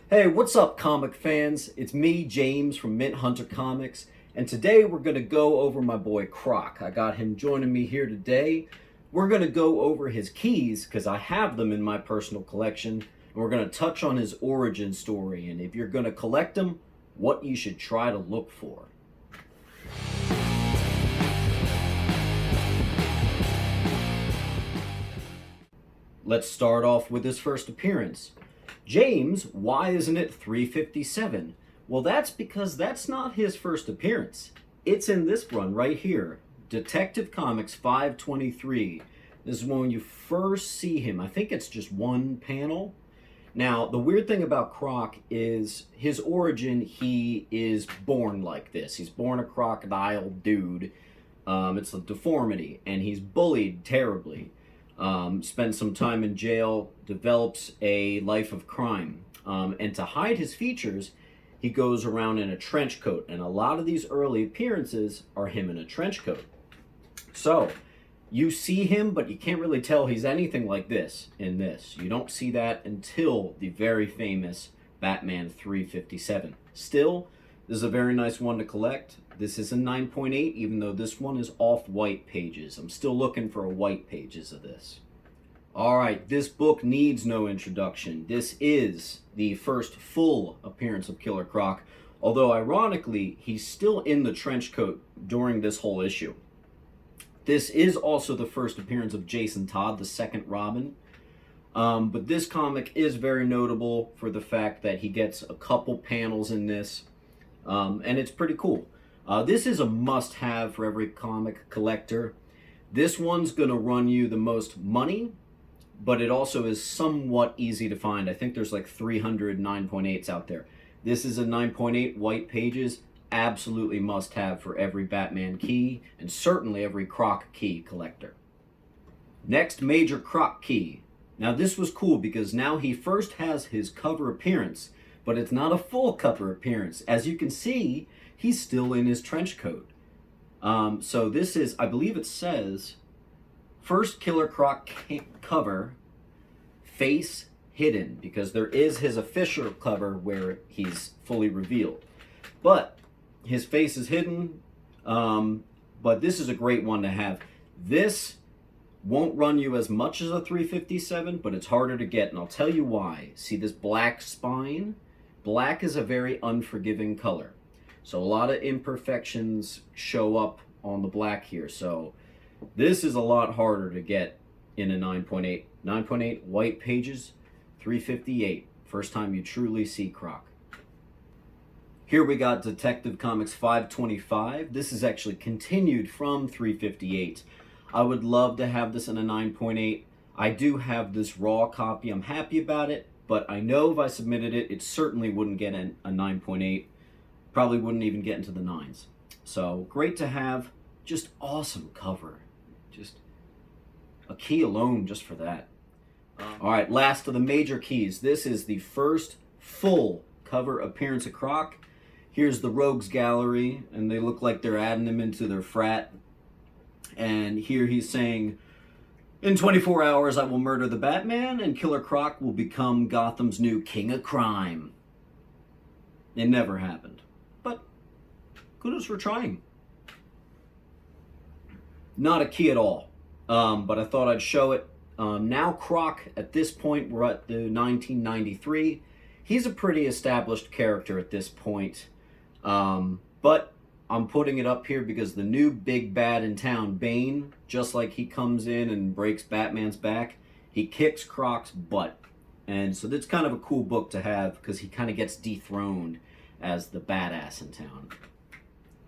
Hey, what's up, comic fans? It's me, James from Mint Hunter Comics, and today we're going to go over my boy Croc. I got him joining me here today. We're going to go over his keys because I have them in my personal collection, and we're going to touch on his origin story and if you're going to collect them, what you should try to look for. Let's start off with his first appearance. James, why isn't it 357? Well, that's because that's not his first appearance. It's in this run right here, Detective Comics 523. This is when you first see him. I think it's just one panel. Now, the weird thing about Croc is his origin, he is born like this. He's born a crocodile dude. It's a deformity, and he's bullied terribly. Spends some time in jail, develops a life of crime. And to hide his features, he goes around in a trench coat. And a lot of these early appearances are him in a trench coat. So, you see him, but you can't really tell he's anything like this in this. You don't see that until the very famous Batman 357. Still, this is a very nice one to collect. This is a 9.8, even though this one is off-white pages. I'm still looking for a white pages of this. Alright, this book needs no introduction. This is the first full appearance of Killer Croc, although ironically, he's still in the trench coat during this whole issue. This is also the first appearance of Jason Todd, the second Robin. But this comic is very notable for the fact that he gets a couple panels in this, and it's pretty cool. This is a must-have for every comic collector. This one's going to run you the most money, but it also is somewhat easy to find. I think there's like 300 9.8s out there. This is a 9.8 white pages, absolutely must-have for every Batman key, and certainly every Croc key collector. Next, Major Croc key. Now this was cool because now he first has his cover appearance, but it's not a full cover appearance. As you can see, he's still in his trench coat. So this is, I believe it says, first Killer Croc cover, face hidden, because there is his official cover where he's fully revealed. But his face is hidden, but this is a great one to have. This won't run you as much as a 357, but it's harder to get, and I'll tell you why. See this black spine? Black is a very unforgiving color. So a lot of imperfections show up on the black here. So this is a lot harder to get in a 9.8. 9.8 white pages, 358. First time you truly see Croc. Here we got Detective Comics 525. This is actually continued from 358. I would love to have this in a 9.8. I do have this raw copy. I'm happy about it, but I know if I submitted it, it certainly wouldn't get a 9.8. Probably wouldn't even get into the 9s. So great to have. Just awesome cover. Just a key alone just for that. All right, last of the major keys. This is the first full cover appearance of Croc. Here's the Rogues Gallery, and they look like they're adding him into their frat. And here he's saying, in 24 hours I will murder the Batman, and Killer Croc will become Gotham's new king of crime. It never happened. But kudos for trying. Not a key at all, but I thought I'd show it. Now Croc, at this point, we're at the 1993. He's a pretty established character at this point. But I'm putting it up here because the new big bad in town, Bane, just like he comes in and breaks Batman's back, he kicks Croc's butt. And so that's kind of a cool book to have because he kind of gets dethroned as the badass in town.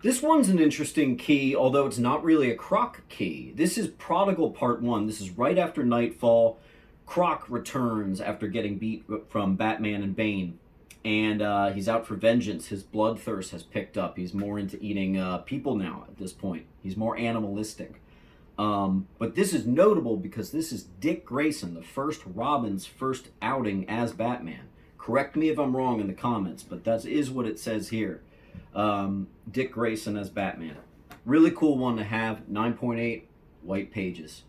This one's an interesting key, although it's not really a Croc key. This is Prodigal Part 1. This is right after Nightfall. Croc returns after getting beat from Batman and Bane. And he's out for vengeance. His bloodthirst has picked up. He's more into eating people now at this point. He's more animalistic. But this is notable because this is Dick Grayson, the first Robin's first outing as Batman. Correct me if I'm wrong in the comments, but that is what it says here. Dick Grayson as Batman. Really cool one to have. 9.8 white pages.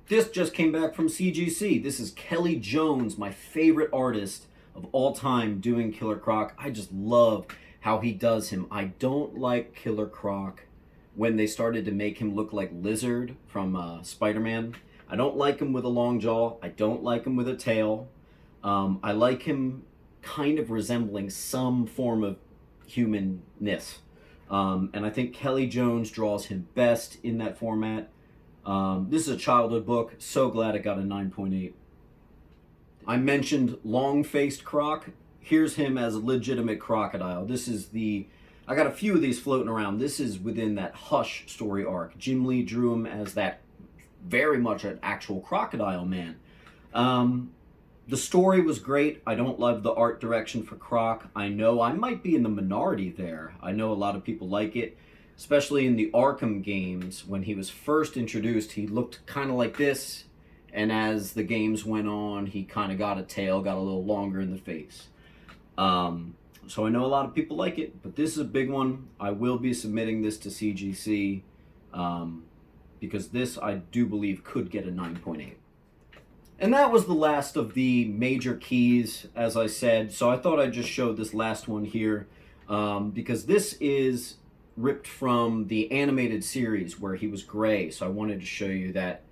This just came back from CGC. This is Kelly Jones, my favorite artist of all time doing Killer Croc. I just love how he does him. I don't like Killer Croc when they started to make him look like Lizard from Spider-Man. I don't like him with a long jaw. I don't like him with a tail. I like him kind of resembling some form of humanness. And I think Kelly Jones draws him best in that format. This is a childhood book. So glad it got a 9.8. I mentioned Long-Faced Croc. Here's him as a legitimate crocodile. This is I got a few of these floating around. This is within that Hush story arc. Jim Lee drew him as that very much an actual crocodile man. The story was great. I don't love the art direction for Croc. I know I might be in the minority there. I know a lot of people like it, especially in the Arkham games. When he was first introduced, he looked kind of like this, and as the games went on, he kind of got a tail, got a little longer in the face. So I know a lot of people like it, but this is a big one. I will be submitting this to CGC because this, I do believe, could get a 9.8. And that was the last of the major keys, as I said. So I thought I'd just show this last one here because this is ripped from the animated series where he was gray. So I wanted to show you that,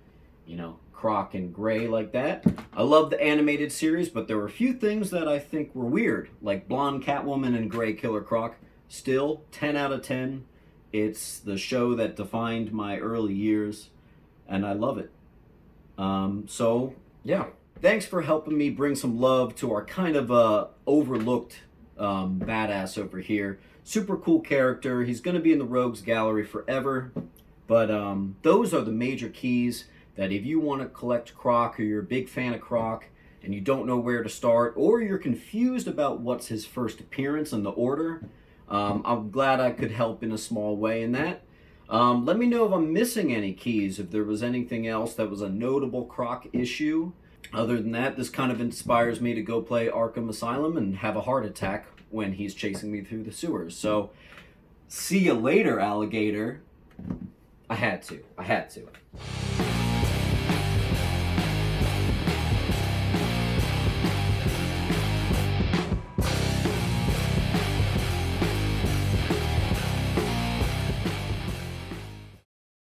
Croc in gray like that. I love the animated series, but there were a few things that I think were weird, like blonde Catwoman and gray Killer Croc. Still, 10 out of 10. It's the show that defined my early years, and I love it. So, yeah. Thanks for helping me bring some love to our kind of overlooked badass over here. Super cool character. He's going to be in the Rogues Gallery forever. But those are the major keys that if you want to collect Croc or you're a big fan of Croc and you don't know where to start or you're confused about what's his first appearance in the order, I'm glad I could help in a small way in that. Let me know if I'm missing any keys, if there was anything else that was a notable Croc issue. Other than that, this kind of inspires me to go play Arkham Asylum and have a heart attack when he's chasing me through the sewers. So, see you later, alligator. I had to.